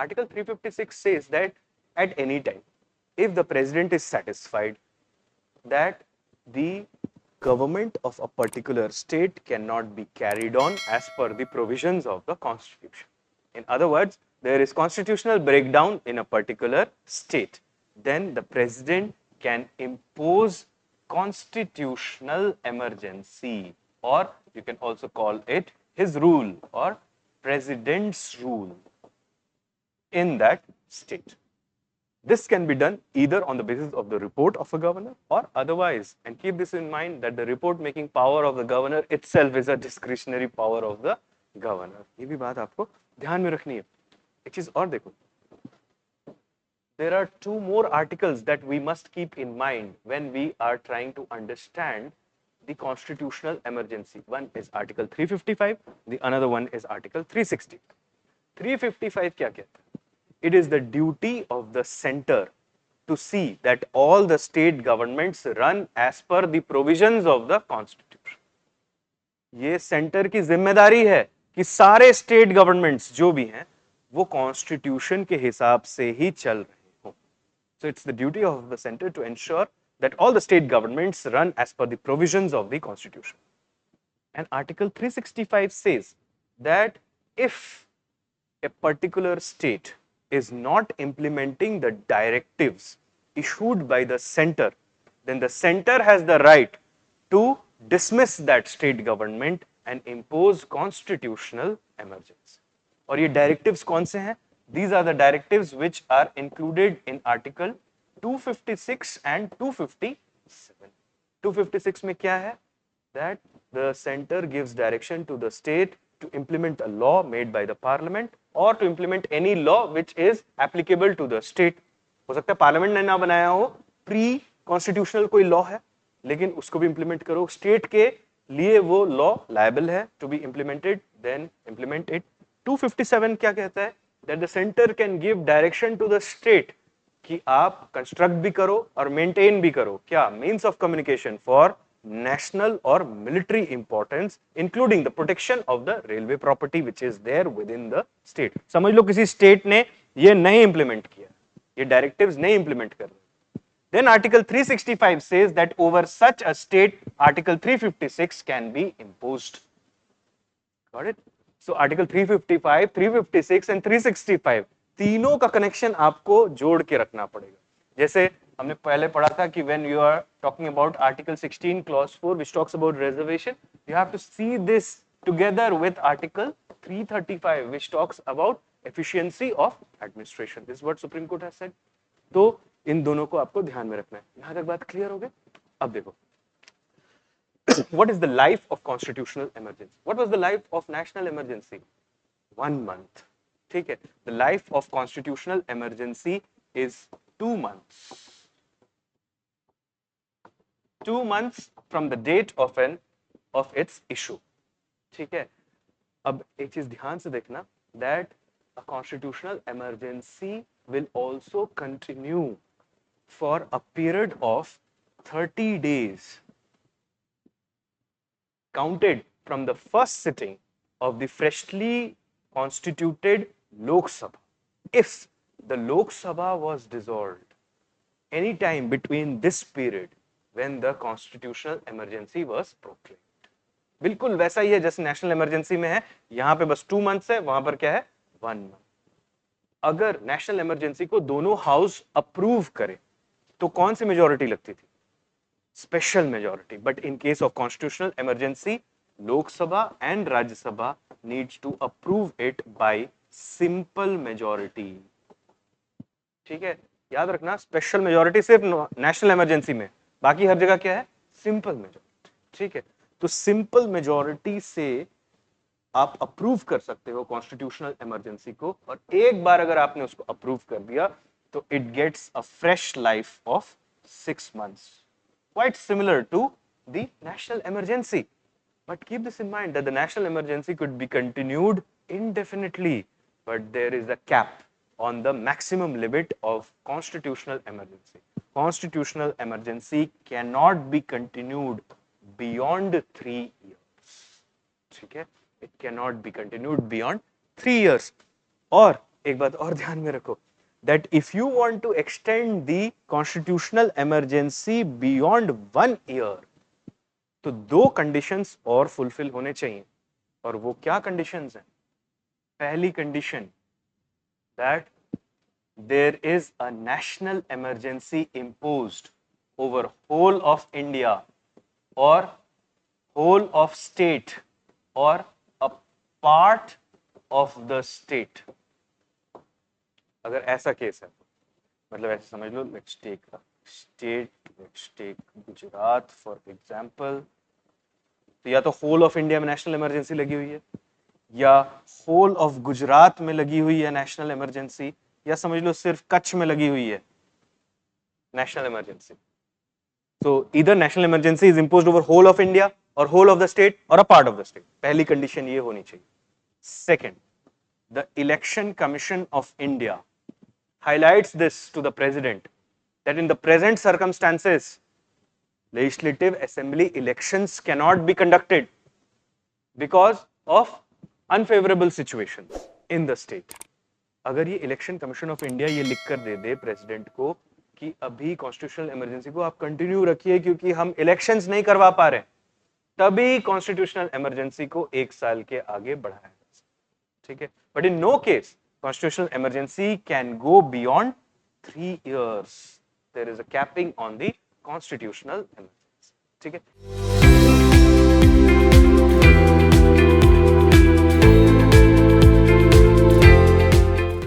Article 356 says that at any time, if the president is satisfied that the government of a particular state cannot be carried on as per the provisions of the constitution. In other words, there is constitutional breakdown in a particular state, then the president can impose constitutional emergency, or you can also call it his rule or president's rule in that state. This can be done either on the basis of the report of a governor or otherwise. And keep this in mind that the report making power of the governor itself is a discretionary power of the governor. ये भी बात आपको ध्यान में रखनी है. एक चीज और देखो. There are two more articles that we must keep in mind when we are trying to understand the constitutional emergency. One is Article 355, the another one is Article 360. 355 क्या कहता है? It is the duty of the center to see that all the state governments run as per the provisions of the constitution. ये centre की जिम्मेदारी है कि सारे state governments जो भी हैं वो कॉन्स्टिट्यूशन के हिसाब से ही चल रहे हो. So it's the duty of the center to ensure that all the state governments run as per the provisions of the constitution. And Article 365 says that if a particular state is not implementing the directives issued by the center, then the center has the right to dismiss that state government and impose constitutional emergency. और ये directives कौन से हैं? These are the directives which are included in Article 256 and 257. 256 में क्या है? That the center gives direction to the state to implement a law made by the parliament or to implement any law which is applicable to the state. हो सकता है parliament ने ना बनाया हो, प्री कॉन्स्टिट्यूशनल कोई लॉ है, लेकिन उसको भी इंप्लीमेंट करो. स्टेट के लिए वो लॉ लायबल है to be implemented, then implement it. 257 क्या कहता है? That the centre can give direction to the state कि आप कंस्ट्रक्ट भी करो और मेंटेन भी करो. क्या? Means of communication for national or military importance, including the protection of the railway property which is there within the state. समझ लो किसी स्टेट ने ये नहीं इंप्लीमेंट किया, ये डायरेक्टिव्स नहीं इंप्लीमेंट कर रहे. Then Article 365 says that over such a state, Article 356 can be imposed. Got it? So Article 355, 356 and 365 तीनों का कनेक्शन आपको जोड़ के रखना पड़ेगा. जैसे हमने पहले पढ़ा था कि when you are talking about Article 16 Clause 4 which talks about reservation, you have to see this together with Article 335 which talks about efficiency of administration. This is what Supreme Court has said. तो इन दोनों को आपको ध्यान में रखना है. यहाँ तक बात क्लियर हो गई? अब देखो, what is the life of constitutional emergency? What was the life of national emergency? 1 month. ठीक है? The life of constitutional emergency is 2 months. 2 months from the date of its issue. ठीक है? अब एक चीज ध्यान से देखना, that a constitutional emergency will also continue for a period of 30 days counted from the first sitting of the freshly constituted Lok Sabha. If the Lok Sabha was dissolved any time between this period when the constitutional emergency was proclaimed. बिल्कुल वैसा ही है जैसे national emergency में है, यहां पे बस 2 months है, वहां पर क्या है? 1 month. अगर नेशनल इमरजेंसी को दोनों हाउस अप्रूव करे तो कौन सी मेजोरिटी लगती थी? Special majority. But in case of constitutional emergency, Lok Sabha and Rajya Sabha needs to approve it by simple majority. ठीक है? याद रखना, स्पेशल मेजोरिटी सिर्फ नेशनल इमरजेंसी में, बाकी हर जगह क्या है? Simple majority. ठीक है? तो सिंपल मेजोरिटी से आप अप्रूव कर सकते हो कॉन्स्टिट्यूशनल इमरजेंसी को, और एक बार अगर आपने उसको अप्रूव कर दिया तो it gets a fresh life of 6 months, quite similar to the national emergency. But keep this in mind that the national emergency could be continued indefinitely, but there is a cap on the maximum limit of constitutional emergency. Constitutional emergency cannot be continued beyond 3 years. ठीक है? It cannot be continued beyond 3 years. और एक बात और ध्यान में रखो, that if you want to extend the constitutional emergency beyond 1 year, तो 2 कंडीशंस और फुलफिल होने चाहिए। और वो क्या कंडीशंस हैं? पहली condition, that there is a national emergency imposed over whole of India or whole of state or a part of the state। अगर ऐसा केस है, मतलब ऐसे समझ लो, let's take a state, let's take Gujarat for example. तो या तो होल ऑफ इंडिया में नेशनल इमरजेंसी लगी हुई है, या होल ऑफ गुजरात में लगी हुई है नेशनल इमरजेंसी, या समझ लो सिर्फ कच्छ में लगी हुई है national emergency. So either national emergency is imposed over whole of India or whole of the state or a part of the state। पहली कंडीशन ये होनी चाहिए। Second, the Election Commission of India highlights this to the president that in the present circumstances, legislative assembly elections cannot be conducted because of unfavorable situations in the state। अगर ये election commission of India ये लिख कर दे दे president को कि अभी constitutional emergency को आप कंटिन्यू रखिए क्योंकि हम इलेक्शंस नहीं करवा पा रहे, तभी कॉन्स्टिट्यूशनल इमरजेंसी को 1 साल के आगे बढ़ाया, ठीक है। But in no case constitutional emergency can go beyond 3 years। There is a capping on the constitutional emergency, ठीक है।